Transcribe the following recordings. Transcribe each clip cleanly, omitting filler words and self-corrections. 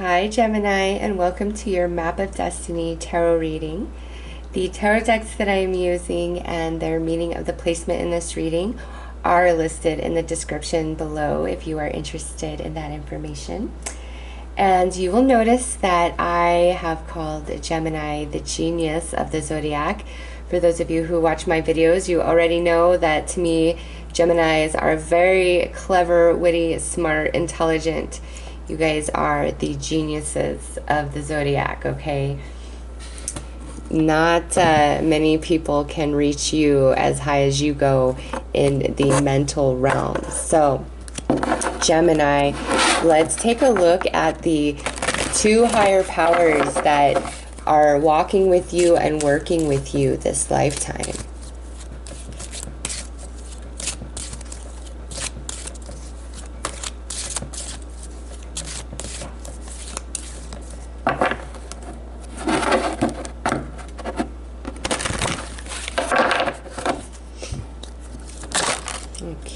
Hi Gemini, and welcome to your Map of Destiny tarot reading. The tarot decks that I am using and their meaning of the placement in this reading are listed in the description below if you are interested in that information. And you will notice that I have called Gemini the genius of the zodiac. For those of you who watch my videos, you already know that to me, Geminis are very clever, witty, smart, intelligent. You guys are the geniuses of the zodiac, okay? Not many people can reach you as high as you go in the mental realm. So, Gemini, let's take a look at the two higher powers that are walking with you and working with you this lifetime.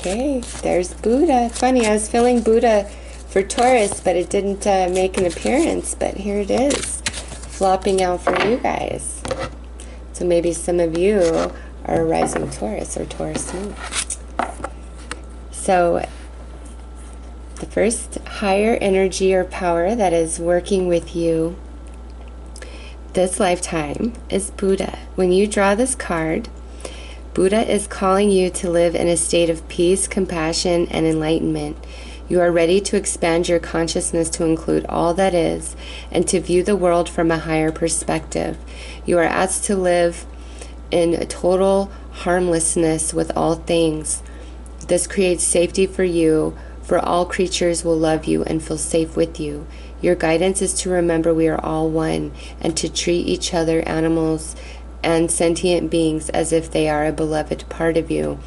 Okay, there's Buddha. Funny, I was feeling Buddha for Taurus, but it didn't make an appearance. But here it is, flopping out for you guys. So maybe some of you are a rising Taurus or Taurus moon. So the first higher energy or power that is working with you this lifetime is Buddha. When you draw this card, Buddha is calling you to live in a state of peace, compassion, and enlightenment. You are ready to expand your consciousness to include all that is and to view the world from a higher perspective. You are asked to live in total harmlessness with all things. This creates safety for you, for all creatures will love you and feel safe with you. Your guidance is to remember we are all one and to treat each other, animals, and sentient beings as if they are a beloved part of you.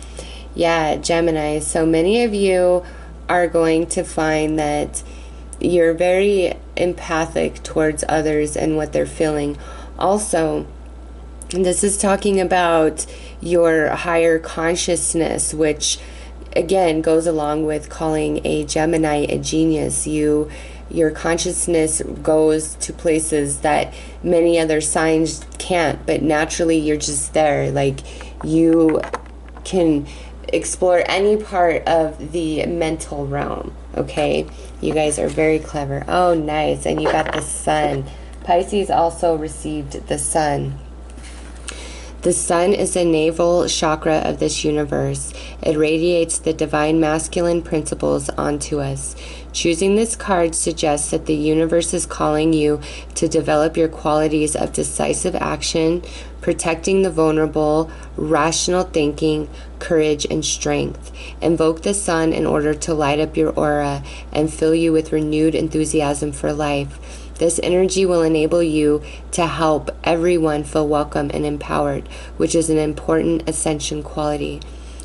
Yeah, Gemini, so many of you are going to find that you're very empathic towards others and what they're feeling. Also, this is talking about your higher consciousness, which again goes along with calling a Gemini a genius. Your consciousness goes to places that many other signs can't, but naturally you're just there. Like, you can explore any part of the mental realm, okay? You guys are very clever. Oh, nice. And you got the sun. Pisces also received the sun. The sun is the navel chakra of this universe. It radiates the divine masculine principles onto us. Choosing this card suggests that the universe is calling you to develop your qualities of decisive action, protecting the vulnerable, rational thinking, courage, and strength. Invoke the sun in order to light up your aura and fill you with renewed enthusiasm for life. This energy will enable you to help everyone feel welcome and empowered, which is an important ascension quality.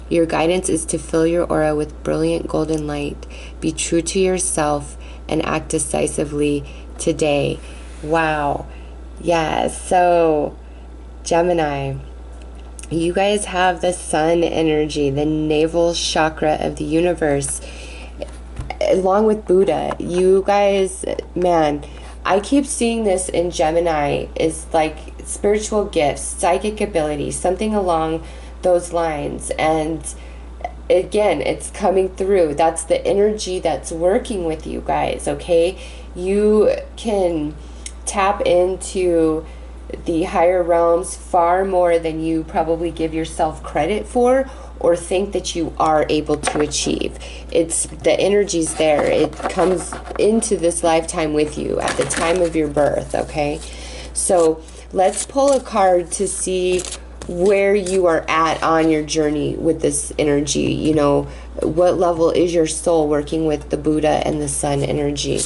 Your guidance is to fill your aura with brilliant golden light. Be true to yourself and act decisively today. Wow. Yeah, so Gemini, you guys have the sun energy, the navel chakra of the universe, along with Buddha. You guys, man, I keep seeing this in Gemini is like spiritual gifts, psychic abilities, something along those lines. And again, it's coming through. That's the energy that's working with you guys, okay? You can tap into the higher realms far more than you probably give yourself credit for or think that you are able to achieve. It's the energy's there. It comes into this lifetime with you at the time of your birth, okay? So let's pull a card to see where you are at on your journey with this energy. You know, what level is your soul working with the Buddha and the sun energy?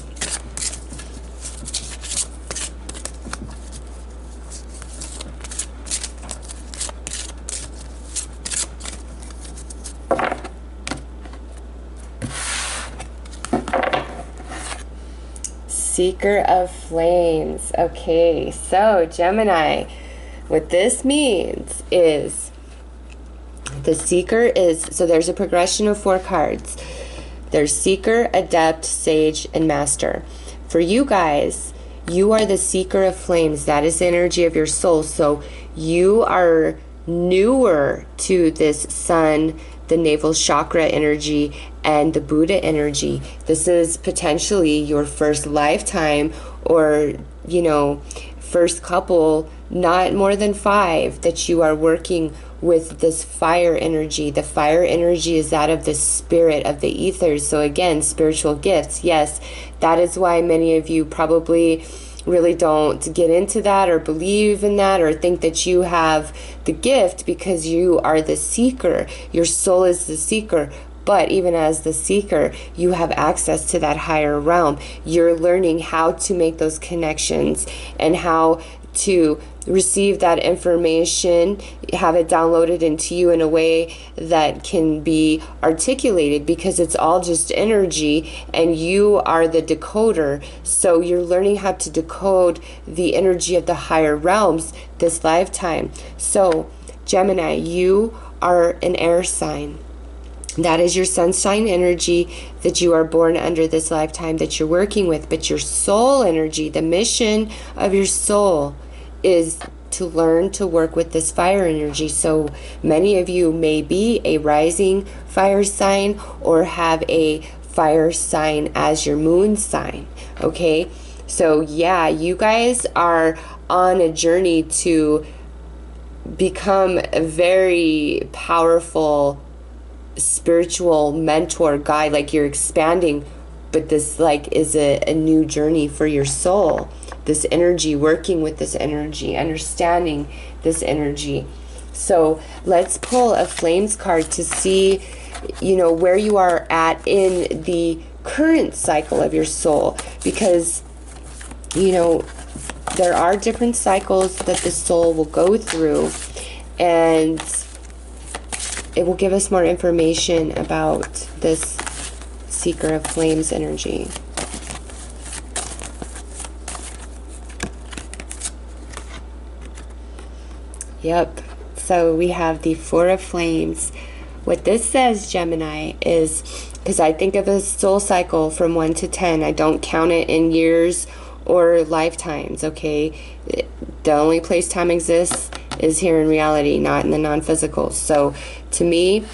Seeker of Flames. Okay, so Gemini, what this means is the Seeker is, so there's a progression of 4 cards. There's Seeker, Adept, Sage, and Master. for you guys, you are the seeker of flames. That is the energy of your soul. So you are newer to this sun, the navel chakra energy, and the Buddha energy. This is potentially your first lifetime, or, you know, first couple, not more than 5, that you are working with this fire energy. The fire energy is that of the spirit of the ethers. So again, spiritual gifts. Yes, that is why many of you probably really don't get into that or believe in that or think that you have the gift, because you are the seeker. Your soul is the seeker. But even as the seeker, you have access to that higher realm. You're learning how to make those connections and how to receive that information, have it downloaded into you in a way that can be articulated, because it's all just energy and you are the decoder. So you're learning how to decode the energy of the higher realms this lifetime. So Gemini, you are an air sign. That is your sun sign energy that you are born under this lifetime that you're working with. But your soul energy, the mission of your soul, is to learn to work with this fire energy. So many of you may be a rising fire sign or have a fire sign as your moon sign. Okay, so yeah, you guys are on a journey to become a very powerful spiritual mentor guide. Like, you're expanding, but this like is a new journey for your soul. This energy, working with this energy, understanding this energy. So let's pull a flames card to see, you know, where you are at in the current cycle of your soul, because, you know, there are different cycles that the soul will go through, and it will give us more information about this seeker of flames energy. Yep, so we have the Four of Flames. What this says, Gemini, is, because I think of a soul cycle from 1 to 10. I don't count it in years or lifetimes, okay? The only place time exists is here in reality, not in the non-physical. So to me,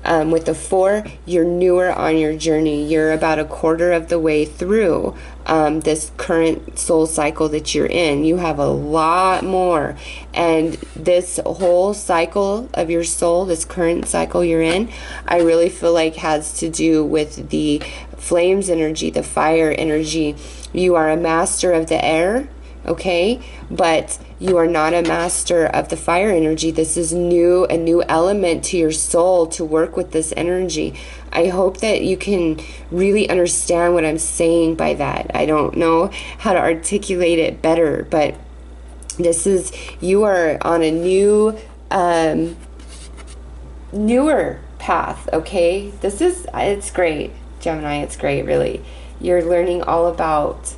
with the 4, you're newer on your journey. You're about a quarter of the way through this current soul cycle that you're in. You have a lot more. And this whole cycle of your soul, this current cycle you're in, I really feel like has to do with the flames energy, the fire energy. You are a master of the air, okay? But you are not a master of the fire energy. This is new, a new element to your soul to work with this energy. I hope that you can really understand what I'm saying by that. I don't know how to articulate it better, but this is, you are on a new, newer path, okay? This is, it's great, Gemini, it's great, really. You're learning all about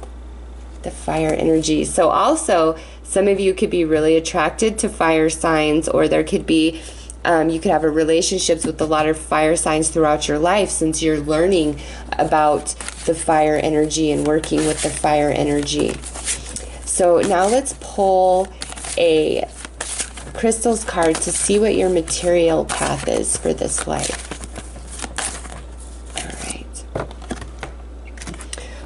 the fire energy. So also, some of you could be really attracted to fire signs, or there could be, you could have a relationships with a lot of fire signs throughout your life, since you're learning about the fire energy and working with the fire energy. So now let's pull a crystals card to see what your material path is for this life.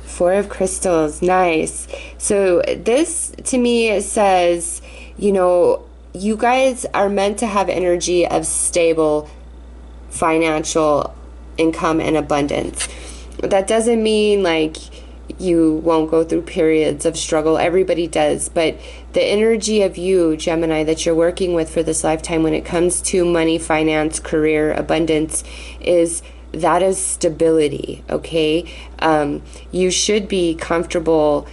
Four of Crystals, nice. So this to me says, you know, you guys are meant to have energy of stable financial income and abundance. That doesn't mean like you won't go through periods of struggle. Everybody does. But the energy of you, Gemini, that you're working with for this lifetime when it comes to money, finance, career, abundance, is that is stability, okay? You should be comfortable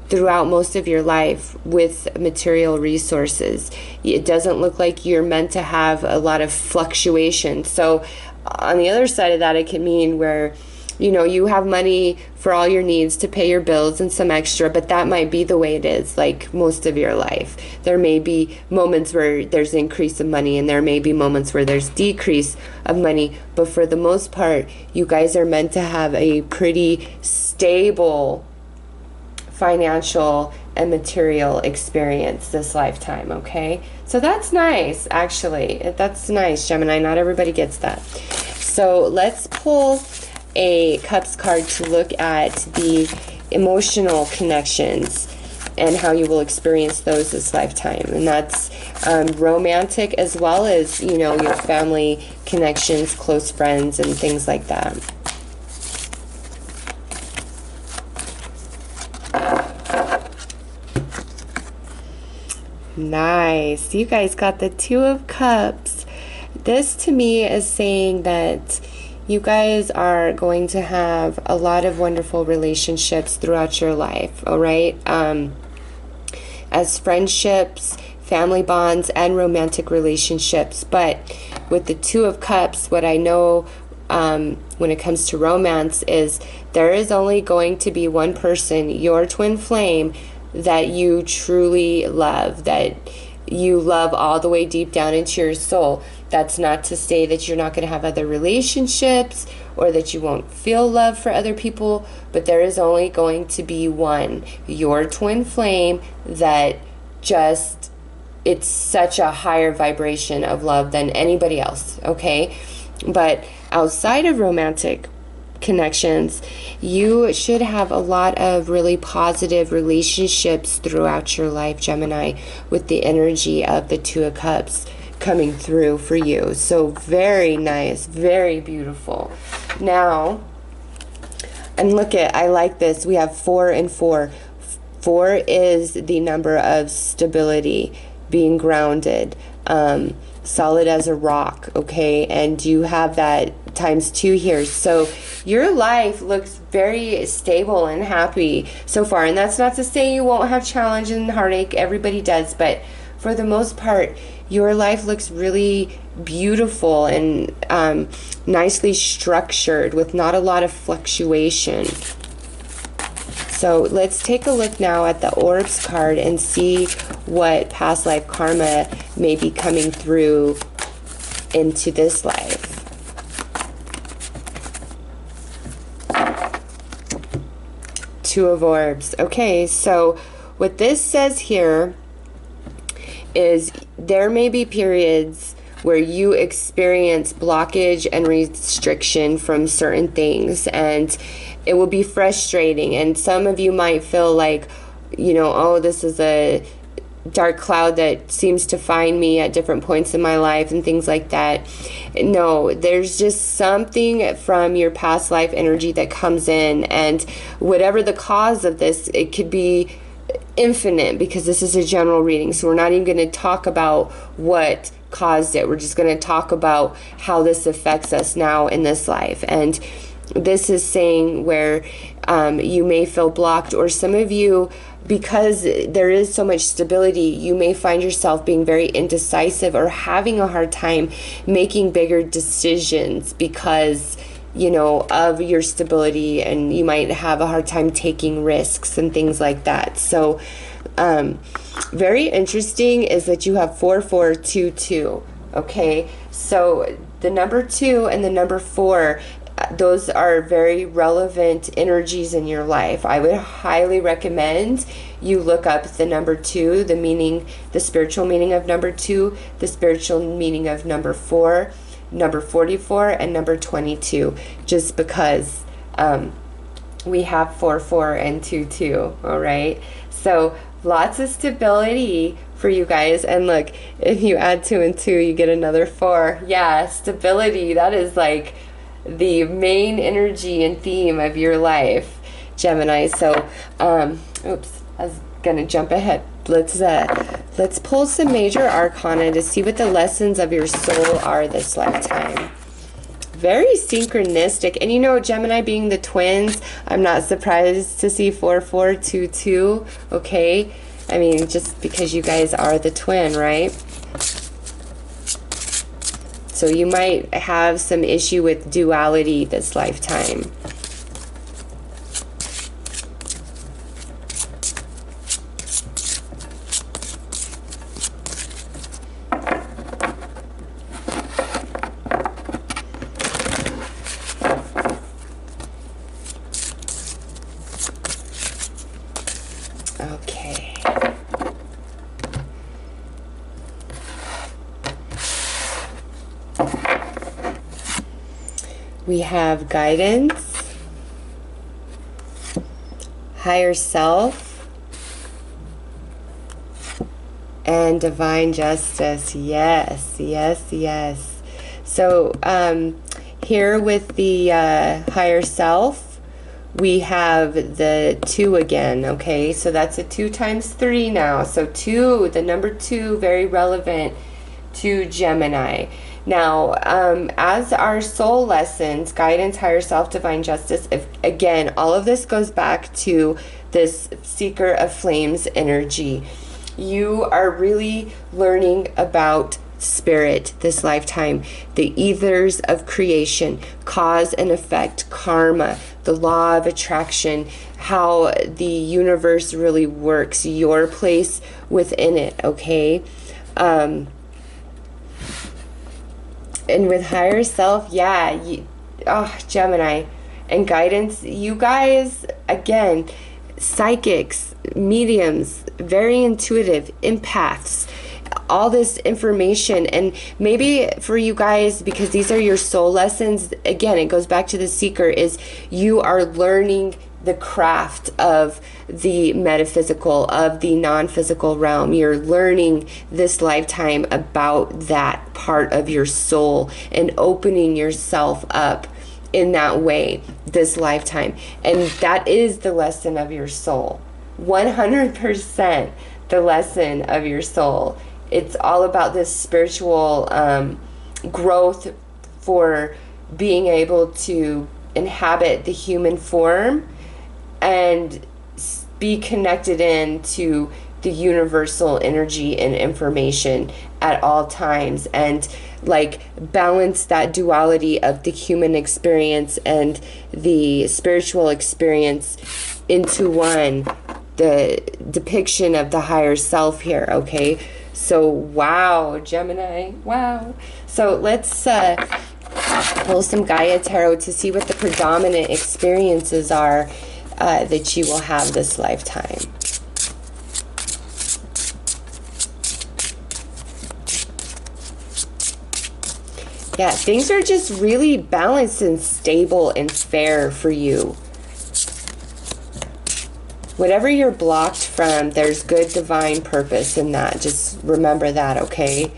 throughout most of your life with material resources. It doesn't look like you're meant to have a lot of fluctuation. So on the other side of that, it can mean where, you know, you have money for all your needs to pay your bills and some extra, but that might be the way it is like most of your life. There may be moments where there's increase of money, and there may be moments where there's decrease of money, but for the most part, you guys are meant to have a pretty stable financial and material experience this lifetime, okay? So that's nice, actually. That's nice, Gemini. Not everybody gets that. So let's pull a Cups card to look at the emotional connections and how you will experience those this lifetime. And that's romantic as well as, you know, your family connections, close friends, and things like that. Nice. You guys got the Two of Cups. This to me is saying that you guys are going to have a lot of wonderful relationships throughout your life, all right? As friendships, family bonds, and romantic relationships. But with the Two of Cups, what I know when it comes to romance is there is only going to be one person, your twin flame, that you truly love, that you love all the way deep down into your soul. That's not to say that you're not going to have other relationships or that you won't feel love for other people, but there is only going to be one, your twin flame, that just, it's such a higher vibration of love than anybody else, okay? But outside of romantic connections, you should have a lot of really positive relationships throughout your life, Gemini, with the energy of the Two of Cups coming through for you. So very nice, very beautiful. Now, and look at, I like this, we have 4 and 4. 4 is the number of stability, being grounded, solid as a rock, okay? And you have that ×2 here. So your life looks very stable and happy so far. And that's not to say you won't have challenge and heartache. Everybody does. But for the most part, your life looks really beautiful and nicely structured with not a lot of fluctuation. So let's take a look now at the Orbs card and see what past life karma may be coming through into this life. Two of Orbs. Okay, so what this says here is there may be periods where you experience blockage and restriction from certain things, and it will be frustrating. And some of you might feel like, you know, oh, this is a dark cloud that seems to find me at different points in my life and things like that. No, there's just something from your past life energy that comes in, and whatever the cause of this, it could be infinite, because this is a general reading. So we're not even going to talk about what caused it. We're just going to talk about how this affects us now in this life. And this is saying where you may feel blocked, or some of you, because there is so much stability, you may find yourself being very indecisive or having a hard time making bigger decisions because, you know, of your stability, and you might have a hard time taking risks and things like that. So very interesting is that you have 4, 4, 2, 2. Okay, so the number 2 and the number 4, those are very relevant energies in your life. I would highly recommend you look up the number 2, the meaning, the spiritual meaning of number 2, the spiritual meaning of number 4, number 44, and number 22, just because we have 4, 4, and 2, 2, all right? So lots of stability for you guys. And look, if you add 2 and 2, you get another 4. Yeah, stability, that is like the main energy and theme of your life, Gemini. So oops, I was gonna jump ahead. Let's pull some major arcana to see what the lessons of your soul are this lifetime. Very synchronistic. And you know, Gemini being the twins, I'm not surprised to see 4, 4, 2, 2. Okay, I mean, just because you guys are the twin, right? So you might have some issue with duality this lifetime. Okay. We have guidance, higher self, and divine justice. Yes, yes, yes. So here with the higher self, we have the 2 again, okay? So that's a 2 times 3 now. So 2, the number 2, very relevant to Gemini. Now, as our soul lessons, guidance, higher self, divine justice, again, all of this goes back to this seeker of flames energy. You are really learning about spirit this lifetime, the ethers of creation, cause and effect, karma, the law of attraction, how the universe really works, your place within it, okay? And with higher self, yeah, Gemini, and guidance, you guys, again, psychics, mediums, very intuitive, empaths, all this information. And maybe for you guys, because these are your soul lessons, again, it goes back to the seeker, is you are learning the craft of the metaphysical, of the non-physical realm. You're learning this lifetime about that part of your soul and opening yourself up in that way this lifetime. And that is the lesson of your soul. 100% the lesson of your soul. It's all about this spiritual growth for being able to inhabit the human form and be connected into the universal energy and information at all times, and like balance that duality of the human experience and the spiritual experience into one, the depiction of the higher self here, okay? So wow, Gemini, wow. So let's pull some Gaia Tarot to see what the predominant experiences are that you will have this lifetime. Yeah, things are just really balanced and stable and fair for you. Whatever you're blocked from, there's good divine purpose in that. Just remember that, okay?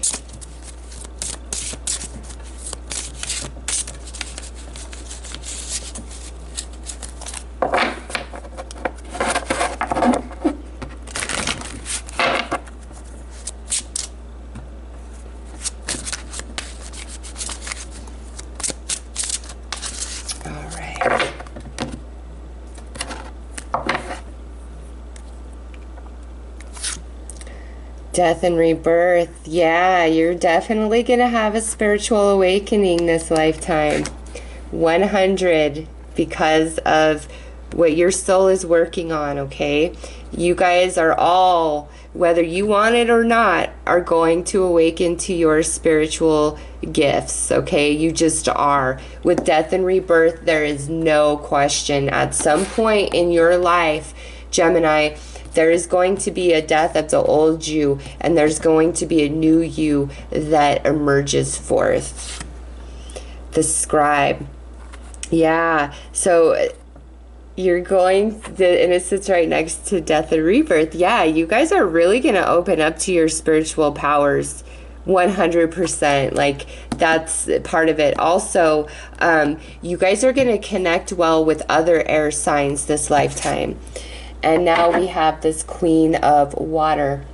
Death and rebirth. Yeah, you're definitely going to have a spiritual awakening this lifetime. 100, because of what your soul is working on, okay? You guys are all, whether you want it or not, are going to awaken to your spiritual gifts, okay? You just are. With death and rebirth, there is no question. At some point in your life, Gemini, there is going to be a death of the old you, and there's going to be a new you that emerges forth. The scribe. Yeah, so you're going, and it sits right next to death and rebirth. Yeah, you guys are really going to open up to your spiritual powers 100%. Like, that's part of it. Also, you guys are going to connect well with other air signs this lifetime. And now we have this Queen of Water.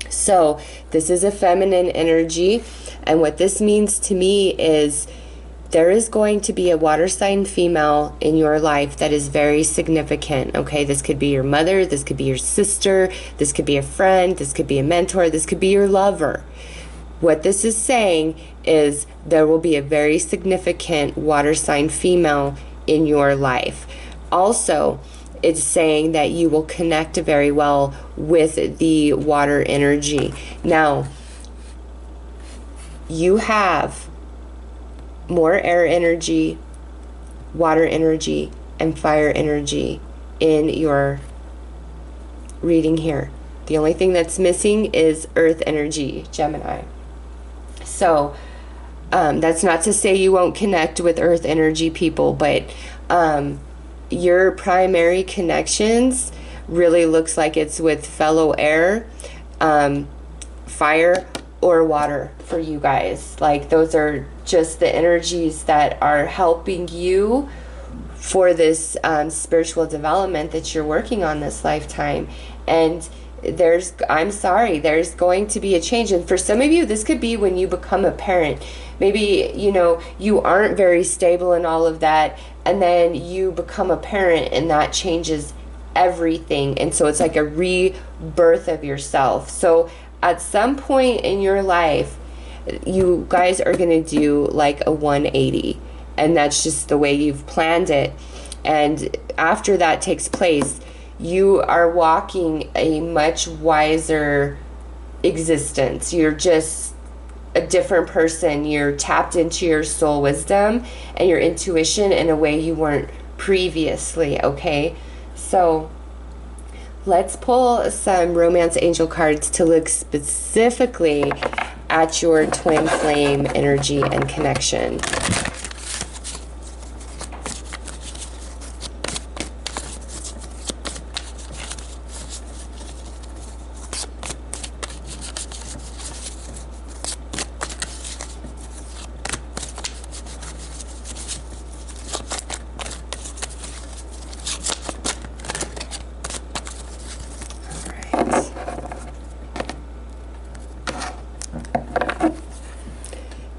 So this is a feminine energy. And what this means to me is there is going to be a water sign female in your life that is very significant. Okay, this could be your mother, this could be your sister, this could be a friend, this could be a mentor, this could be your lover. What this is saying is there will be a very significant water sign female in your life. Also, it's saying that you will connect very well with the water energy. Now, you have more air energy, water energy, and fire energy in your reading here. The only thing that's missing is earth energy, Gemini. So that's not to say you won't connect with earth energy people, but your primary connections really looks like it's with fellow air, fire, or water for you guys. Like, those are just the energies that are helping you for this spiritual development that you're working on this lifetime. And I'm sorry, there's going to be a change. And for some of you, this could be when you become a parent. Maybe, you know, you aren't very stable in all of that, and then you become a parent, and that changes everything. And so it's like a rebirth of yourself. So at some point in your life, you guys are going to do like a 180, and that's just the way you've planned it. And after that takes place, you are walking a much wiser existence. You're just a different person. You're tapped into your soul wisdom and your intuition in a way you weren't previously, okay? So let's pull some romance angel cards to look specifically at your twin flame energy and connection.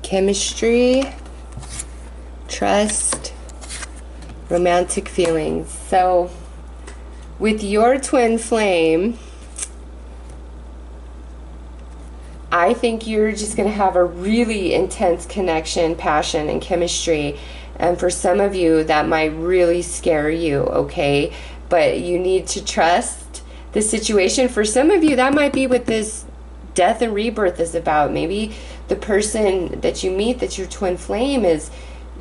Chemistry, trust, romantic feelings. So with your twin flame, I think you're just going to have a really intense connection, passion, and chemistry. And for some of you, that might really scare you, okay? But you need to trust the situation. For some of you, that might be what this death and rebirth is about. Maybe the person that you meet, that's your twin flame, is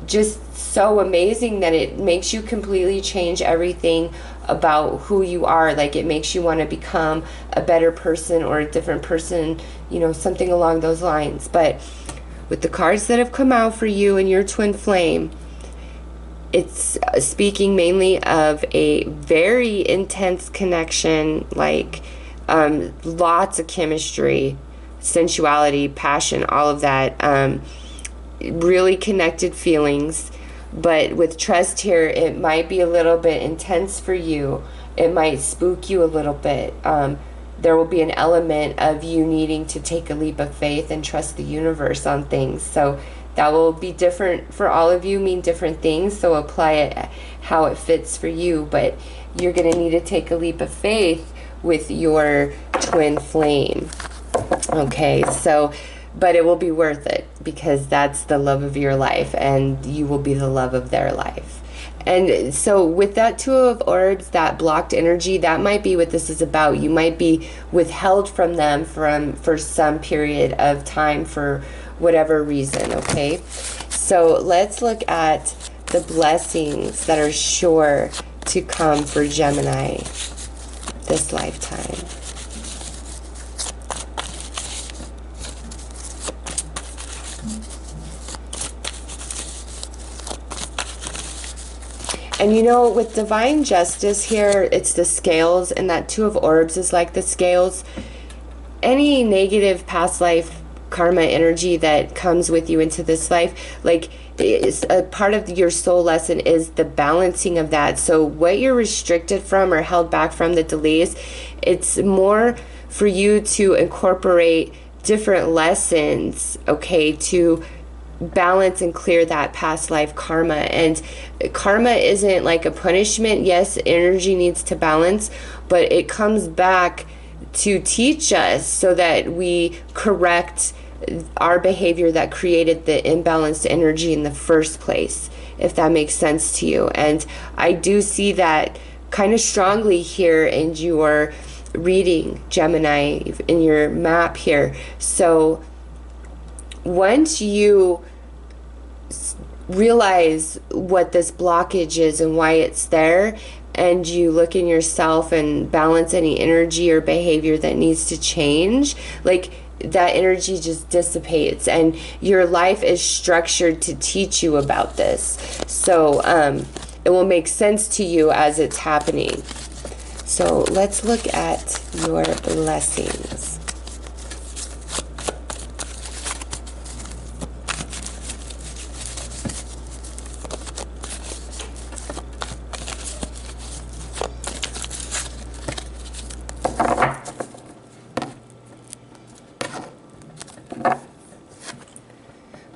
just so amazing that it makes you completely change everything about who you are. Like, it makes you want to become a better person or a different person, you know, something along those lines. But with the cards that have come out for you and your twin flame, it's speaking mainly of a very intense connection, like lots of chemistry, sensuality, passion, all of that, really connected feelings. But with trust here, it might be a little bit intense for you. It might spook you a little bit. There will be an element of you needing to take a leap of faith and trust the universe on things. So that will be different for all of you, mean different things. So apply it how it fits for you. But you're going to need to take a leap of faith with your twin flame. Okay, so, but it will be worth it, because that's the love of your life, and you will be the love of their life. And so with that Two of Orbs, that blocked energy, that might be what this is about. You might be withheld from them for some period of time for whatever reason, okay? So let's look at the blessings that are sure to come for Gemini this lifetime. And you know, with divine justice here, it's the scales, and that Two of Orbs is like the scales. Any negative past life karma energy that comes with you into this life, like, is a part of your soul lesson is the balancing of that. So what you're restricted from or held back from, the delays, it's more for you to incorporate different lessons, okay, to balance and clear that past life karma. And karma isn't like a punishment. Yes, energy needs to balance, but it comes back to teach us so that we correct our behavior that created the imbalanced energy in the first place, if that makes sense to you. And I do see that kind of strongly here in your reading, Gemini, in your map here. So once you realize what this blockage is and why it's there, and you look in yourself and balance any energy or behavior that needs to change, like that energy just dissipates, and your life is structured to teach you about this. So it will make sense to you as it's happening. So let's look at your blessings.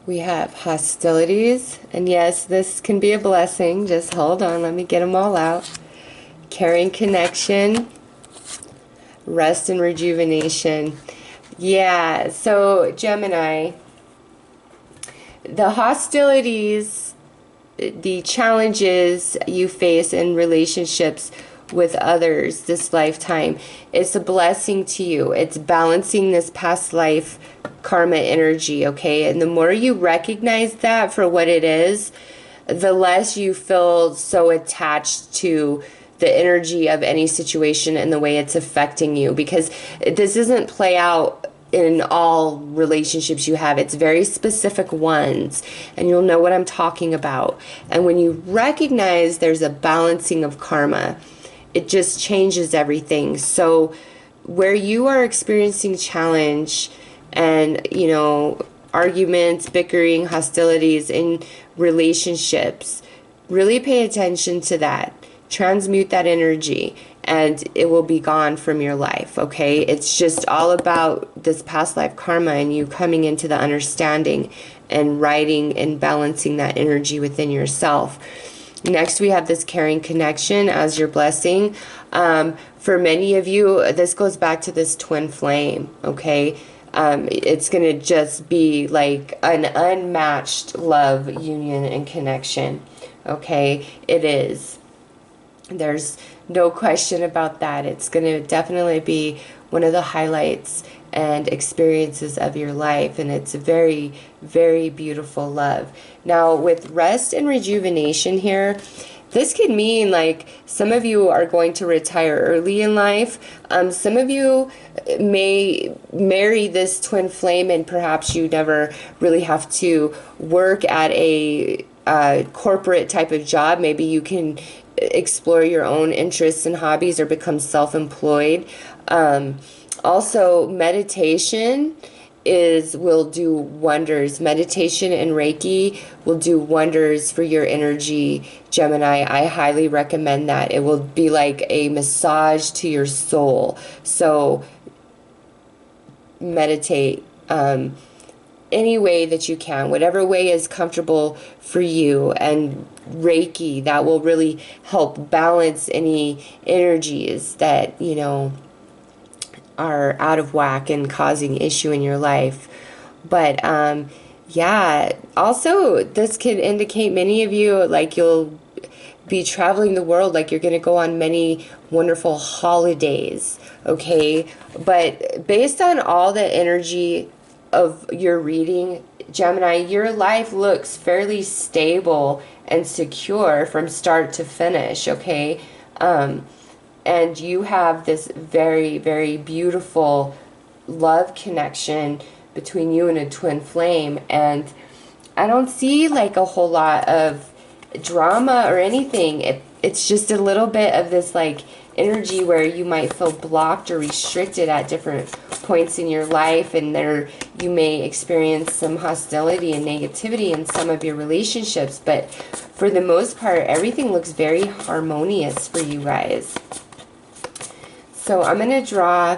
We have hostilities, and yes, this can be a blessing. Just hold on, let me get them all out. Caring connection, rest and rejuvenation. Yeah, so Gemini, the hostilities, the challenges you face in relationships with others this lifetime, it's a blessing to you. It's balancing this past life karma energy, okay? And the more you recognize that for what it is, the less you feel so attached to the energy of any situation and the way it's affecting you, because this doesn't play out in all relationships you have. It's very specific ones, and you'll know what I'm talking about. And when you recognize there's a balancing of karma, it just changes everything. So where you are experiencing challenge and, you know, arguments, bickering, hostilities in relationships, really pay attention to that. Transmute that energy, and it will be gone from your life, okay? It's just all about this past life karma and you coming into the understanding and writing and balancing that energy within yourself. Next, we have this caring connection as your blessing. For many of you, this goes back to this twin flame, okay? It's going to just be like an unmatched love, union, and connection, okay? It is. There's no question about that. It's going to definitely be one of the highlights and experiences of your life, and it's a very, very beautiful love. Now, with rest and rejuvenation here, this could mean like some of you are going to retire early in life. Some of you may marry this twin flame, and perhaps you never really have to work at a corporate type of job. Maybe you can explore your own interests and hobbies or become self-employed. Also, meditation will do wonders. Meditation and Reiki will do wonders for your energy, Gemini. I highly recommend that. It will be like a massage to your soul. So meditate any way that you can, whatever way is comfortable for you. And Reiki, that will really help balance any energies that, you know, are out of whack and causing issue in your life. But yeah, also this could indicate many of you, like, you'll be traveling the world, like you're going to go on many wonderful holidays, okay? But based on all the energy of your reading, Gemini, your life looks fairly stable and secure from start to finish, okay? And you have this very, very beautiful love connection between you and a twin flame. And I don't see like a whole lot of drama or anything. It's just a little bit of this like energy where you might feel blocked or restricted at different points in your life, and you may experience some hostility and negativity in some of your relationships. But for the most part, everything looks very harmonious for you guys. So I'm going to draw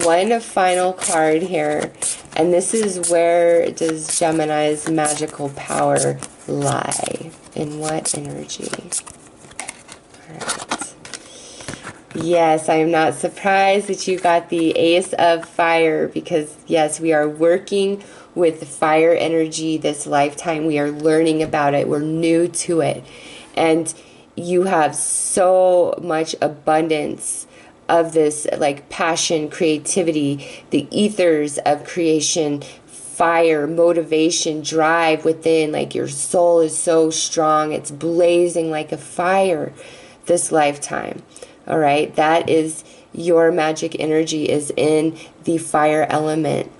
one final card here, and this is, where does Gemini's magical power lie? In what energy? All right. Yes, I am not surprised that you got the Ace of Fire, because yes, we are working with fire energy this lifetime. We are learning about it. We're new to it. And you have so much abundance of this like passion, creativity, the ethers of creation, fire, motivation, drive within. Like your soul is so strong, it's blazing like a fire. this lifetime. All right, that is your magic energy is in the fire element,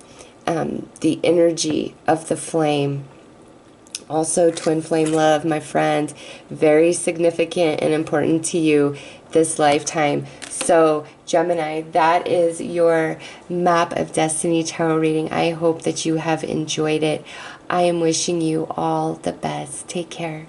the energy of the flame. Also, twin flame love, my friend, very significant and important to you this lifetime. So, Gemini, that is your map of destiny tarot reading. I hope that you have enjoyed it. I am wishing you all the best. Take care.